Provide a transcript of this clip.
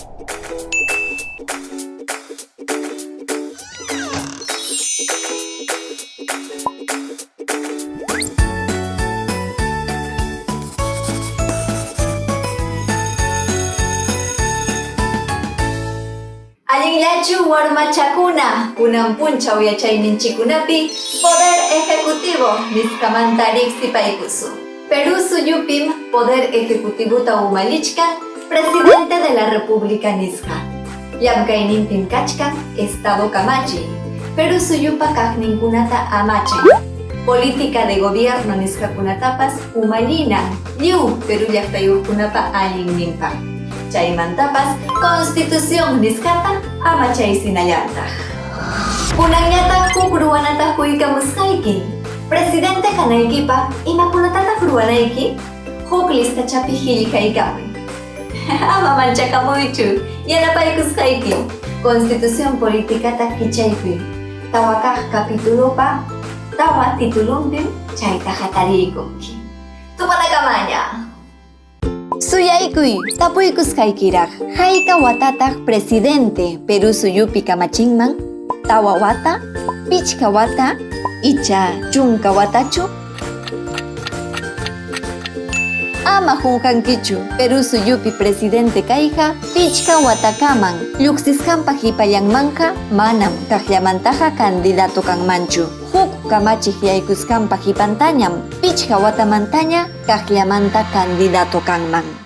Allinllachu warmachakuna, kunan punchaw yachayninchikunapi Poder Ejecutivo nisqamanta riqsipaykusun. Perú suyupim Poder Ejecutivuta umalichkan Presidente de la República nisqa. Llamkayninpim kachkan Estado Kamachi, Perú suyupa kaqninkunata amachan. Política de gobierno nisqakunatapas umallinan lliw Perú llaqtayuqkunapa allinninpaq. Chaymantapas Constitución nisqata amachaysinallantaq. Kunanñataq huk ruwanata quykamusqayki. Presidente kanaykipaq imakunatataq ruwanayki? Huk listachapi qillqaykamuy. Ama manchakamuychu, yanapaykusqayki. Constitución políticata kichaykuy. Tawa kaq capítulopa, tawa titulunpim chayta hatariykunki. Tupanakamaña. Suyaykuy, tapuykusqaykiraq, hayka watataq presidente Perú suyupi kamachinman, tawa wata, pichka wata, icha chunka watachu? Ama junqankichu, Perú suyupi presidente kayqa, pichka watakaman, lluqsisqanpa hipallanmanqa manam kaqllamantaqa candidato kanmanchu. Huk kamachiq yaykusqanpa hipantañam, pichka watamantaña kaqllamanta candidato kanman.